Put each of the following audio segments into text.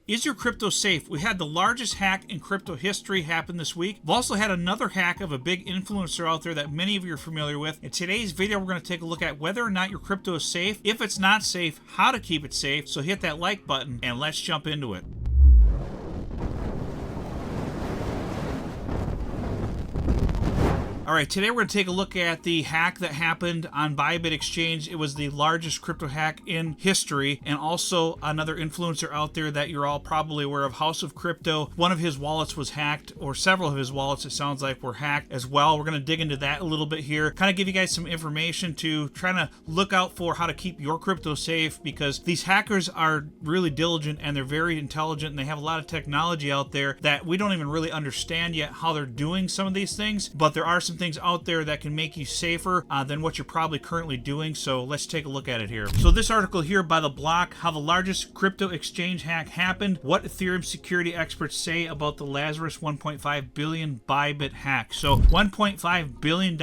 Is your crypto safe? We had the largest hack in crypto history happen this week. We've also had another hack of a big influencer out there that many of you are familiar with. In today's video, we're going to take a look at whether or not your crypto is safe. If it's not safe, how to keep it safe. So hit that like button and let's jump into it. All right, today we're going to take a look at the hack that happened on Bybit exchange. It was the largest crypto hack in history, and also another influencer out there that you're all probably aware of, House of Crypto. One of his wallets was hacked, or several of his wallets, it sounds like, were hacked as well. We're going to dig into that a little bit here, kind of give you guys some information to try to look out for how to keep your crypto safe, because these hackers are really diligent and they're very intelligent, and they have a lot of technology out there that we don't even really understand yet how they're doing some of these things, but there are some things out there that can make you safer than what you're probably currently doing. So let's take a look at it here. So this article here by The Block, how the largest crypto exchange hack happened, what Ethereum security experts say about the Lazarus 1.5 billion Bybit hack. So $1.5 billion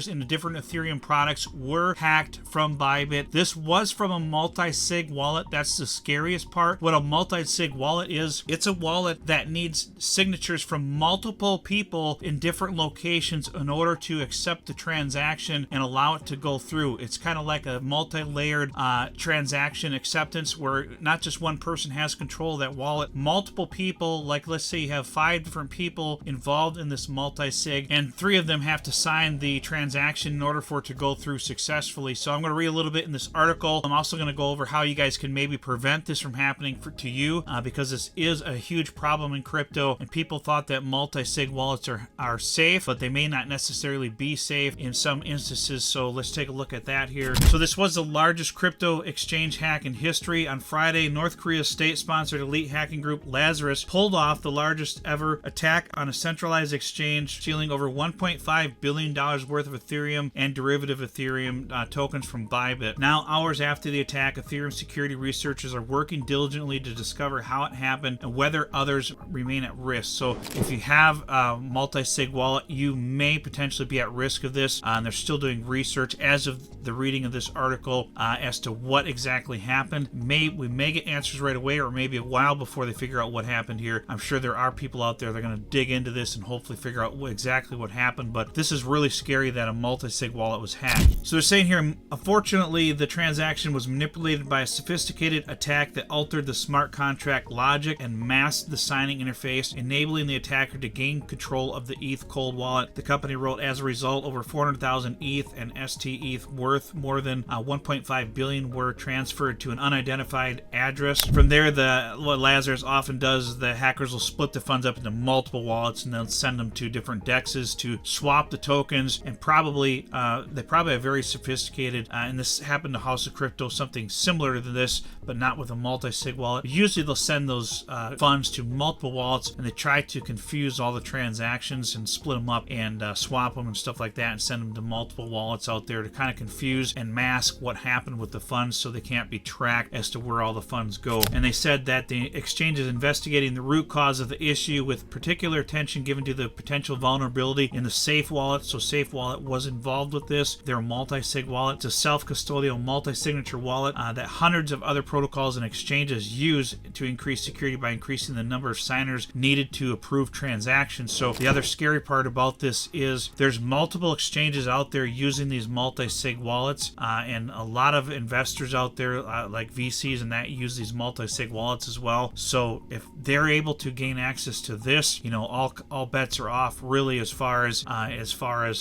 in the different Ethereum products were hacked from Bybit. This was from a multi-sig wallet. That's the scariest part. What a multi-sig wallet is, it's a wallet that needs signatures from multiple people in different locations in order to accept the transaction and allow it to go through. It's kind of like a multi-layered transaction acceptance where not just one person has control of that wallet. Multiple people, like let's say you have 5 different people involved in this multi-sig, and 3 of them have to sign the transaction in order for it to go through successfully. So I'm going to read a little bit in this article. I'm also going to go over how you guys can maybe prevent this from happening to you, because this is a huge problem in crypto, and people thought that multi-sig wallets are safe, but they may not necessarily be safe in some instances. So let's take a look at that here. So this was the largest crypto exchange hack in history. On Friday, North Korea's state-sponsored elite hacking group Lazarus pulled off the largest ever attack on a centralized exchange, stealing over $1.5 billion worth of Ethereum and derivative Ethereum tokens from Bybit. Now, hours after the attack, Ethereum security researchers are working diligently to discover how it happened and whether others remain at risk. So if you have a multi-sig wallet, you may potentially be at risk of this, and they're still doing research as of the reading of this article as to what exactly happened. We may get answers right away, or maybe a while before they figure out what happened here. I'm sure there are people out there that are going to dig into this and hopefully figure out exactly what happened, but this is really scary that a multi-sig wallet was hacked. So they're saying here, unfortunately, the transaction was manipulated by a sophisticated attack that altered the smart contract logic and masked the signing interface, enabling the attacker to gain control of the ETH cold wallet. The company wrote, as a result, over 400,000 ETH and ST ETH worth more than 1.5 billion were transferred to an unidentified address. From there, what Lazarus often does is the hackers will split the funds up into multiple wallets and they'll send them to different dexes to swap the tokens, and they probably are very sophisticated, and this happened to House of Crypto, something similar to this, but not with a multi-sig wallet. Usually they'll send those funds to multiple wallets, and they try to confuse all the transactions and split them up and swap them and stuff like that, and send them to multiple wallets out there to kind of confuse and mask what happened with the funds so they can't be tracked as to where all the funds go. And they said that the exchange is investigating the root cause of the issue with particular attention given to the potential vulnerability in the Safe wallet. So Safe wallet was involved with this. They're a multi-sig wallet. It's a self-custodial multi-signature wallet that hundreds of other protocols and exchanges use to increase security by increasing the number of signers needed to approve transactions. So the other scary part about this is there's multiple exchanges out there using these multi-sig wallets, and a lot of investors out there like VCs and that use these multi-sig wallets as well. So if they're able to gain access to this, all bets are off really as far as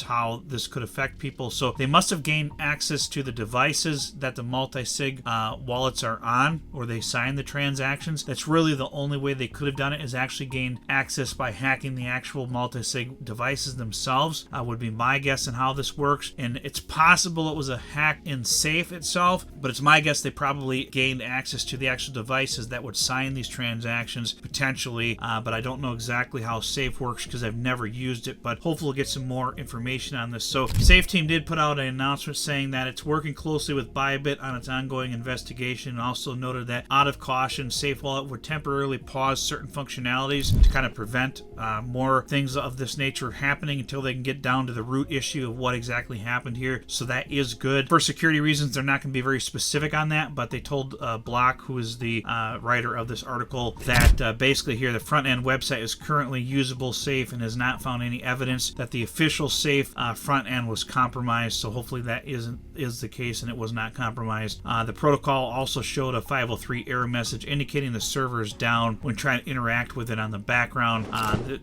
how this could affect people. So they must have gained access to the devices that the multi-sig wallets are on, or they sign the transactions. That's really the only way they could have done it, is actually gain access by hacking the actual multi-sig devices themselves, would be my guess on how this works. And it's possible it was a hack in Safe itself, but it's my guess they probably gained access to the actual devices that would sign these transactions potentially, but I don't know exactly how Safe works because I've never used it, but hopefully we'll get some more information on this. So Safe team did put out an announcement saying that it's working closely with Bybit on its ongoing investigation, and also noted that out of caution, Safe Wallet would temporarily pause certain functionalities to kind of prevent more things of this nature happening until they can get get down to the root issue of what exactly happened here. So that is good. For security reasons, they're not going to be very specific on that, but they told Block, who is the writer of this article, that basically here the front end website is currently usable, safe, and has not found any evidence that the official safe front end was compromised. So hopefully that is the case and it was not compromised. The protocol also showed a 503 error message indicating the server is down when trying to interact with it on the background.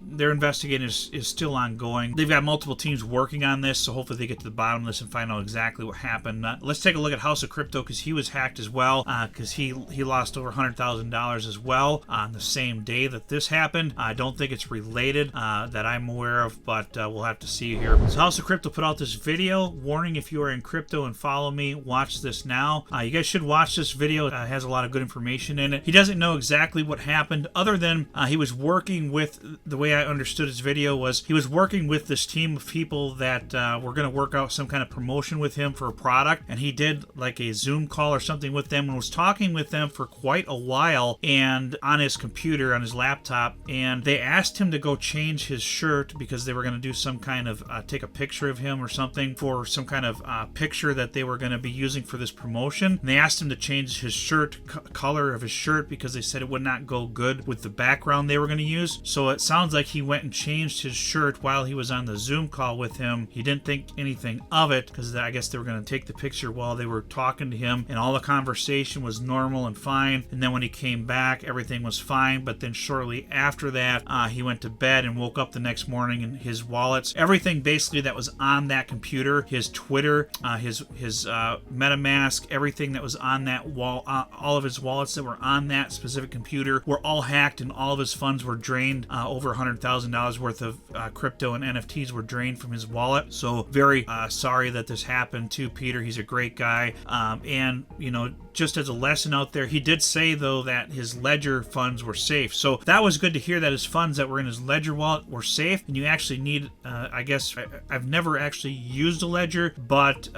Their investigation is still ongoing. They've got multiple teams working on this, so hopefully they get to the bottom of this and find out exactly what happened. Let's take a look at House of Crypto, because he was hacked as well, because he lost over $100,000 as well on the same day that this happened. I don't think it's related that I'm aware of, but we'll have to see here. So House of Crypto put out this video warning: if you are in crypto and follow me, watch this now. You guys should watch this video. It has a lot of good information in it. He doesn't know exactly what happened, other than he was working with, the way I understood his video was, he was working with this team of people that were going to work out some kind of promotion with him for a product, and he did like a Zoom call or something with them and was talking with them for quite a while, and on his computer, on his laptop, and they asked him to go change his shirt because they were going to do some kind of take a picture of him or something for some kind of picture that they were going to be using for this promotion. And they asked him to change his shirt, color of his shirt, because they said it would not go good with the background they were going to use. So it sounds like he went and changed his shirt while he was on the Zoom call with him. He didn't think anything of it because I guess they were going to take the picture while they were talking to him, and all the conversation was normal and fine. And then when he came back, everything was fine. But then shortly after that, he went to bed and woke up the next morning, and his wallets, everything basically that was on that computer, his Twitter, his MetaMask, everything that was on that wall, all of his wallets that were on that specific computer were all hacked, and all of his funds were drained. Over $100,000 worth of crypto and NFTs were drained from his wallet. So very sorry that this happened to Peter. He's a great guy, and you know, just as a lesson out there, he did say though that his Ledger funds were safe. So that was good to hear, that his funds that were in his Ledger wallet were safe. And you actually need, I guess, I've never actually used a Ledger, but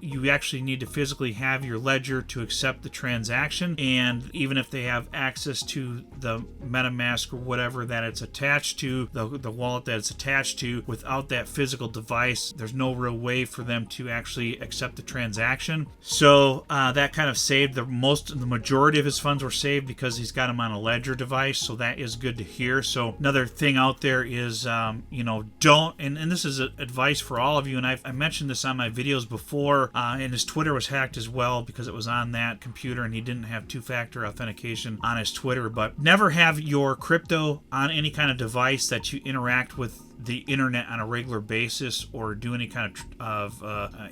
you actually need to physically have your Ledger to accept the transaction. And even if they have access to the MetaMask or whatever that it's attached to, the wallet that it's attached to, without that physical device, there's no real way for them to actually accept the transaction. So that kind of saved the majority of his funds were saved because he's got them on a Ledger device. So that is good to hear. So another thing out there is, you know, don't, and this is advice for all of you, and I mentioned this on my videos before, and his Twitter was hacked as well because it was on that computer and he didn't have two-factor authentication on his Twitter. But never have your crypto on any kind of device that you interact with the internet on a regular basis, or do any kind of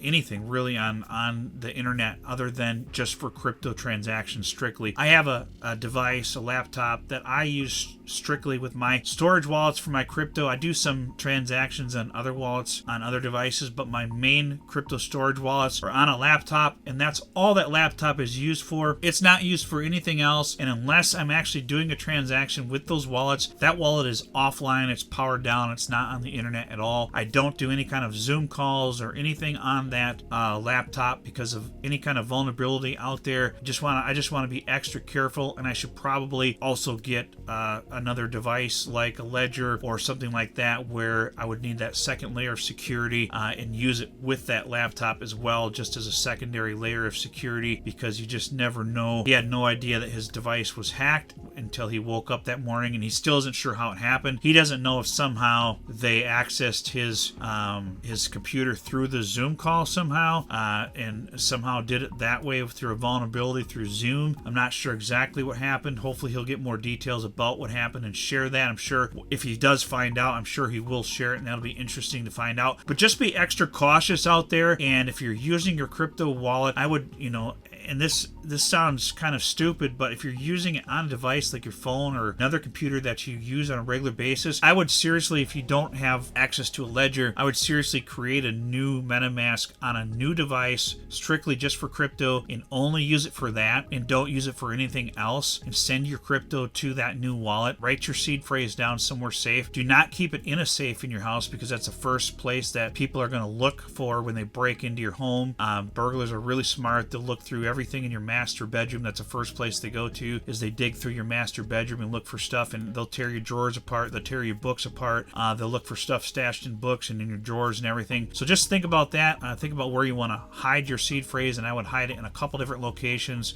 anything really on the internet other than just for crypto transactions strictly. I have a device, a laptop, that I use strictly with my storage wallets for my crypto. I do some transactions on other wallets on other devices, but my main crypto storage wallets are on a laptop, and that's all that laptop is used for. It's not used for anything else, and unless I'm actually doing a transaction with those wallets, that wallet is offline, it's powered down, it's not on the internet at all. I don't do any kind of Zoom calls or anything on that laptop because of any kind of vulnerability out there. I just want to be extra careful, and I should probably also get another device like a Ledger or something like that, where I would need that second layer of security and use it with that laptop as well, just as a secondary layer of security, because you just never know. He had no idea that his device was hacked until he woke up that morning, and he still isn't sure how it happened. He doesn't know if somehow they accessed his computer through the Zoom call somehow, and somehow did it that way through a vulnerability through Zoom. I'm not sure exactly what happened. Hopefully he'll get more details about what happened and share that. I'm sure if he does find out, I'm sure he will share it, and that'll be interesting to find out. But just be extra cautious out there, and if you're using your crypto wallet, I would, you know, and this sounds kind of stupid, but if you're using it on a device like your phone or another computer that you use on a regular basis, I would seriously, if you don't have access to a Ledger, I would seriously create a new MetaMask on a new device strictly just for crypto, and only use it for that, and don't use it for anything else, and send your crypto to that new wallet. Write your seed phrase down somewhere safe. Do not keep it in a safe in your house, because that's the first place that people are going to look for when they break into your home. Burglars are really smart. They'll look through everything in your master bedroom. That's the first place they go to, is they dig through your master bedroom and look for stuff, and they'll tear your drawers apart, they'll tear your books apart, they'll look for stuff stashed in books and in your drawers and everything. So just think about that. Think about where you want to hide your seed phrase, and I would hide it in a couple different locations,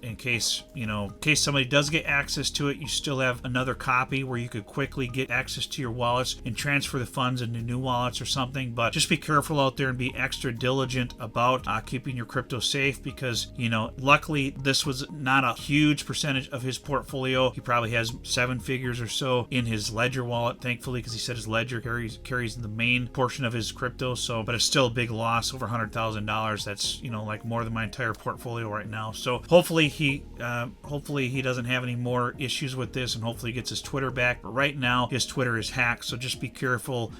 in case somebody does get access to it. You still have another copy where you could quickly get access to your wallets and transfer the funds into new wallets or something. But just be careful out there and be extra diligent about keeping your crypto safe, because luckily this was not a huge percentage of his portfolio. He probably has 7 figures or so in his ledger wallet, thankfully, because he said his ledger carries the main portion of his crypto. So, but it's still a big loss, over $100,000. That's like more than my entire portfolio right now. So hopefully he doesn't have any more issues with this, and hopefully he gets his Twitter back. But right now his Twitter is hacked, so just be careful.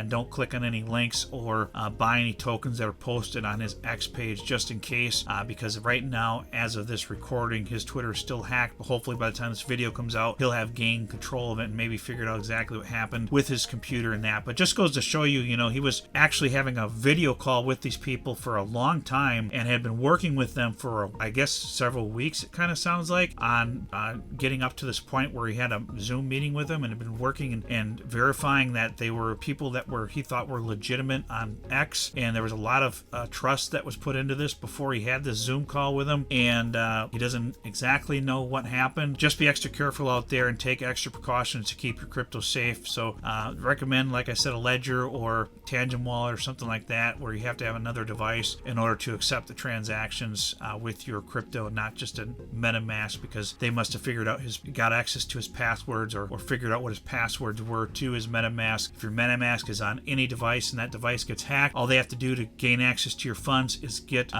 Don't click on any links or buy any tokens that are posted on his X page, just in case, because right now, as of this recording, his Twitter is still hacked. But hopefully by the time this video comes out, he'll have gained control of it and maybe figured out exactly what happened with his computer and that. But just goes to show you, he was actually having a video call with these people for a long time and had been working with them for, I guess, several weeks, it kind of sounds like, on getting up to this point where he had a Zoom meeting with them and had been working and verifying that they were people that he thought were legitimate on X. And there was a lot of trust that was put into this before he had this Zoom call with them, and he doesn't exactly know what happened. Just be extra careful out there and take extra precautions to keep your crypto safe. So recommend, like I said, a ledger or Tangent wallet or something like that, where you have to have another device in order to accept the transactions with your crypto, not just a MetaMask, because they must have figured out got access to his passwords or figured out what his passwords were to his MetaMask. If your MetaMask is on any device and that device gets hacked, all they have to do to gain access to your funds is get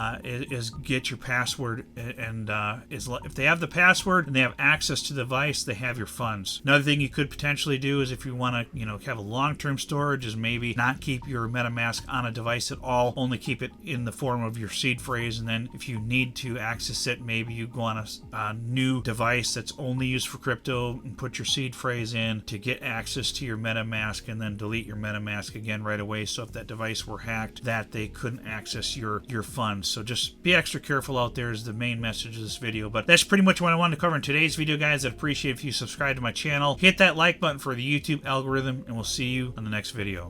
your password, and if they have the password and they have access to the device, they have your funds. Another thing you could potentially do is, if you want to have a long-term storage, is maybe not keep your MetaMask on a device at all, only keep it in the form of your seed phrase, and then if you need to access it, maybe you go on a new device that's only used for crypto and put your seed phrase in to get access to your MetaMask, and then delete your MetaMask again right away, so if that device were hacked, that they couldn't access your funds. So just be extra careful out there is the main message of this video. But that's pretty much what I wanted to cover in today's video, guys. I'd appreciate if you subscribe to my channel, hit that like button for the YouTube algorithm, and we'll see you on the next video.